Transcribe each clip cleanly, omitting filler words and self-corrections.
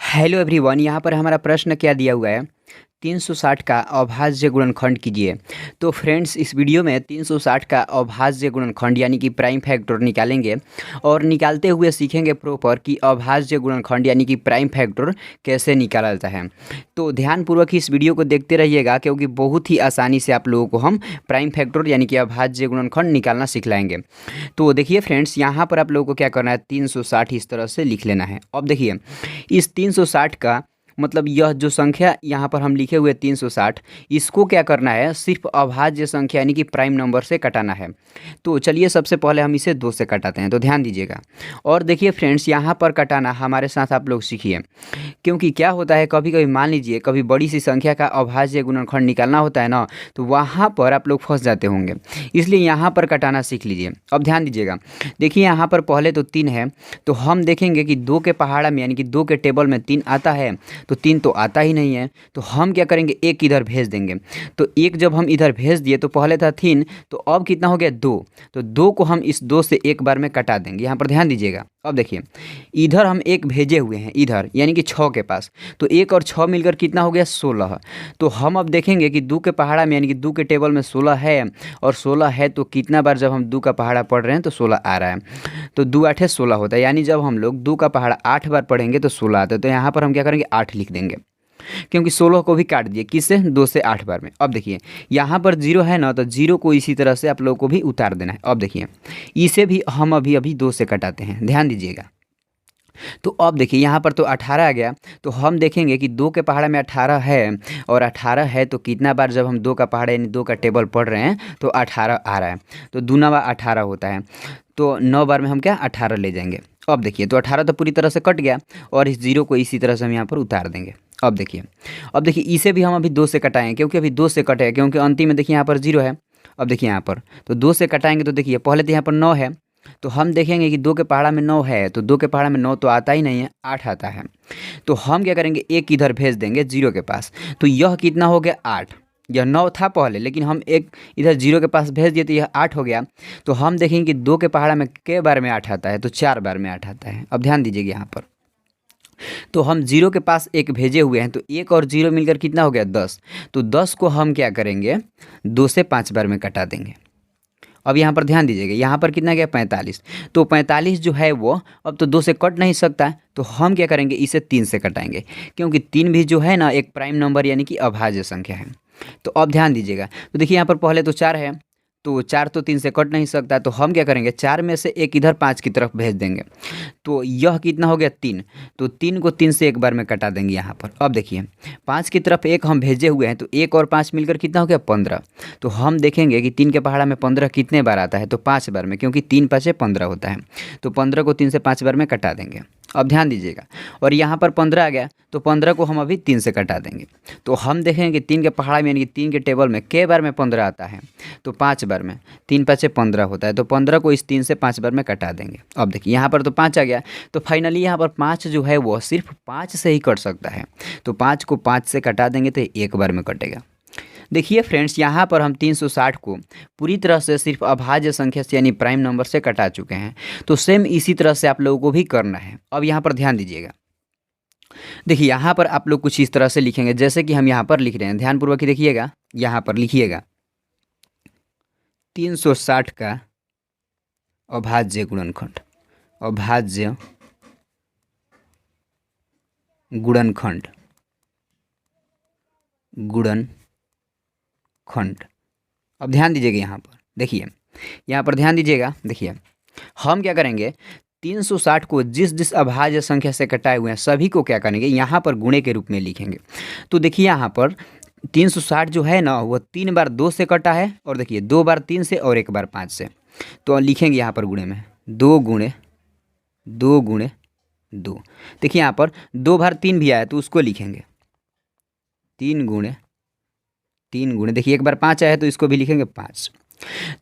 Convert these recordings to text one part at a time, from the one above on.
Hello everyone, यहाँ पर हमारा प्रश्न क्या दिया हुआ है। 360 का अभाज्य गुणनखंड कीजिए। तो फ्रेंड्स, इस वीडियो में 360 का अभाज्य गुणनखंड यानी कि प्राइम फैक्टर निकालेंगे और निकालते हुए सीखेंगे प्रॉपर कि अभाज्य गुणनखंड यानी कि प्राइम फैक्टर कैसे निकाला जाता है। तो ध्यानपूर्वक इस वीडियो को देखते रहिएगा, क्योंकि बहुत ही आसानी से आप लोगों को हम प्राइम फैक्टर यानी कि अभाज्य गुणनखंड निकालना सिखलाएंगे। तो देखिए फ्रेंड्स, यहाँ पर आप लोगों को क्या करना है, 360 इस तरह से लिख लेना है। अब देखिए, इस 360 का मतलब यह जो संख्या यहाँ पर हम लिखे हुए 360, इसको क्या करना है, सिर्फ अभाज्य संख्या यानी कि प्राइम नंबर से कटाना है। तो चलिए सबसे पहले हम इसे 2 से कटाते हैं। तो ध्यान दीजिएगा और देखिए फ्रेंड्स, यहाँ पर कटाना हमारे साथ आप लोग सीखिए, क्योंकि क्या होता है, कभी कभी मान लीजिए कभी बड़ी सी संख्या का अभाज्य गुणनखंड निकालना होता है ना, तो वहाँ पर आप लोग फंस जाते होंगे, इसलिए यहाँ पर कटाना सीख लीजिए। अब ध्यान दीजिएगा, देखिए यहाँ पर पहले तो 3 है, तो हम देखेंगे कि 2 के पहाड़ा में यानी कि 2 के टेबल में 3 आता है, तो 3 तो आता ही नहीं है, तो हम क्या करेंगे, एक इधर भेज देंगे। तो एक जब हम इधर भेज दिए तो पहले था 3, तो अब कितना हो गया 2, तो 2 को हम इस 2 से एक बार में कटा देंगे। यहाँ पर ध्यान दीजिएगा। अब देखिए, इधर हम एक भेजे हुए हैं इधर यानी कि 6 के पास, तो 1 और 6 मिलकर कितना हो गया 16। तो हम अब देखेंगे कि 2 के पहाड़ा में यानी कि 2 के टेबल में 16 है, और 16 है तो कितना बार जब हम 2 का पहाड़ा पढ़ रहे हैं तो 16 आ रहा है। तो 2 8 16 होता है, यानी जब हम लोग 2 का पहाड़ा 8 बार पढ़ेंगे तो 16 आता है। तो यहाँ पर हम क्या करेंगे, 8 लिख देंगे, क्योंकि 16 को भी काट दिए किससे, 2 से 8 बार में। अब देखिए यहाँ पर 0 है ना, तो 0 को इसी तरह से आप लोगों को भी उतार देना है। अब देखिए, इसे भी हम अभी अभी 2 से कटाते हैं, ध्यान दीजिएगा। तो अब देखिए यहाँ पर तो 18 आ गया, तो हम देखेंगे कि 2 के पहाड़ा में 18 है, और 18 है तो कितना बार जब हम 2 का पहाड़ा यानी 2 का टेबल पढ़ रहे हैं तो 18 आ रहा है, तो दूना 18 होता है, तो 9 बार में हम क्या 18 ले जाएंगे। अब देखिए, तो 18 तो पूरी तरह से कट गया, और इस 0 को इसी तरह से हम यहाँ पर उतार देंगे। अब देखिए इसे भी हम अभी 2 से कटाएं, क्योंकि अभी 2 से कटे, क्योंकि अंतिम में देखिए यहाँ पर 0 है। अब देखिए यहाँ पर तो 2 से कटाएंगे, तो देखिए पहले तो यहाँ पर 9 है, तो हम देखेंगे कि 2 के पहाड़ा में 9 है, तो 2 के पहाड़ा में 9 तो आता ही नहीं है, 8 आता है। तो हम क्या करेंगे, एक इधर भेज देंगे 0 के पास, तो यह कितना हो गया 8। यह 9 था पहले, लेकिन हम एक इधर 0 के पास भेज दिए तो यह 8 हो गया। तो हम देखेंगे कि 2 के पहाड़ा में कै बार में 8 आता है, तो 4 बार में 8 आता है। अब ध्यान दीजिएगा यहाँ पर, तो हम 0 के पास एक भेजे हुए हैं, तो 1 और 0 मिलकर कितना हो गया 10। तो 10 को हम क्या करेंगे, 2 से 5 बार में कटा देंगे। अब यहाँ पर ध्यान दीजिएगा, यहाँ पर कितना गया 45, तो 45 जो है वो अब तो 2 से कट नहीं सकता है, तो हम क्या करेंगे, इसे 3 से कटाएंगे, क्योंकि 3 भी जो है ना एक प्राइम नंबर यानी कि अभाज्य संख्या है। तो अब ध्यान दीजिएगा, तो देखिए यहाँ पर पहले तो 4 है, तो 4 तो 3 से कट नहीं सकता, तो हम क्या करेंगे, 4 में से एक इधर 5 की तरफ भेज देंगे, तो यह कितना हो गया 3, तो 3 को 3 से एक बार में कटा देंगे यहाँ पर। अब देखिए 5 की तरफ एक हम भेजे हुए हैं, तो 1 और 5 मिलकर कितना हो गया 15। तो हम देखेंगे कि 3 के पहाड़ा में 15 कितने बार आता है, तो 5 बार में, क्योंकि 3 5 15 होता है, तो 15 को 3 से 5 बार में कटा देंगे। अब ध्यान दीजिएगा, और यहाँ पर 15 आ गया, तो 15 को हम अभी 3 से कटा देंगे। तो हम देखेंगे कि 3 के पहाड़ा में यानी कि 3 के टेबल में कै बार में 15 आता है, तो 5 बार में, 3 5 15 होता है, तो 15 को इस 3 से 5 बार में कटा देंगे। अब देखिए यहाँ पर तो 5 आ गया, तो फाइनली यहाँ पर 5 जो है वो सिर्फ 5 से ही कट सकता है, तो 5 को 5 से कटा देंगे तो एक बार में कटेगा। देखिए फ्रेंड्स, यहाँ पर हम 360 को पूरी तरह से सिर्फ अभाज्य संख्या से यानी प्राइम नंबर से कटा चुके हैं। तो सेम इसी तरह से आप लोगों को भी करना है। अब यहाँ पर ध्यान दीजिएगा, देखिए यहाँ पर आप लोग कुछ इस तरह से लिखेंगे जैसे कि हम यहाँ पर लिख रहे हैं, ध्यानपूर्वक ही देखिएगा। यहाँ पर लिखिएगा 360 का अभाज्य गुणनखंड, अभाज्य गुणनखंड, गुणनखंड। अब ध्यान दीजिएगा यहाँ पर, देखिए यहाँ पर ध्यान दीजिएगा, देखिए हम क्या करेंगे, 360 को जिस जिस अभाज्य संख्या से कटाए हुए हैं सभी को क्या करेंगे, यहाँ पर गुणे के रूप में लिखेंगे। तो देखिए यहाँ पर 360 जो है ना वो 3 बार 2 से कटा है, और देखिए 2 बार 3 से और 1 बार 5 से, तो लिखेंगे यहाँ पर गुणे में 2 गुणे 2 गुणे 2। देखिए यहाँ पर 2 बार 3 भी आया, तो उसको लिखेंगे 3 गुणे 3 गुणे, देखिए 1 बार 5 आया है तो इसको भी लिखेंगे 5।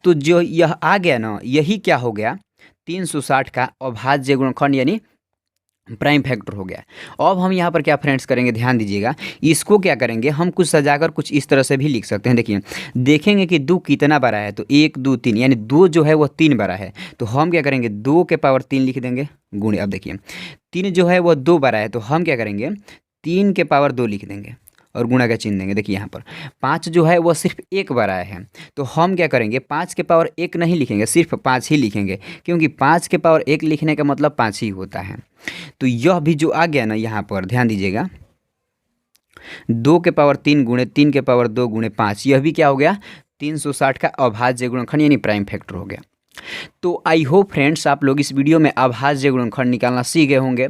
तो जो यह आ गया ना, यही क्या हो गया 360 का अभाज्य गुणनखंड यानी प्राइम फैक्टर हो गया। अब हम यहाँ पर क्या फ्रेंड्स करेंगे, ध्यान दीजिएगा, इसको क्या करेंगे, हम कुछ सजाकर कुछ इस तरह से भी लिख सकते हैं। देखिए, देखेंगे कि 2 कितना बड़ा है, तो 1 2 3, यानी 2 जो है वो 3 बड़ा है, तो हम क्या करेंगे 2 के पावर 3 लिख देंगे गुणे। अब देखिए 3 जो है वो 2 बड़ा है, तो हम क्या करेंगे 3 के पावर 2 लिख देंगे और गुणा का चिन्ह देंगे। देखिए यहाँ पर 5 जो है वो सिर्फ 1 बड़ा है, तो हम क्या करेंगे 5 के पावर 1 नहीं लिखेंगे, सिर्फ 5 ही लिखेंगे, क्योंकि 5 के पावर 1 लिखने का मतलब 5 ही होता है। तो यह भी जो आ गया ना, यहाँ पर ध्यान दीजिएगा, 2 के पावर 3 गुणे 3 के पावर 2 गुणे 5, यह भी क्या हो गया 360 का अभाज्य गुणनखंड यानी प्राइम फैक्टर हो गया। तो आई होप फ्रेंड्स आप लोग इस वीडियो में अभाज्य गुणनखंड निकालना सीख गए होंगे।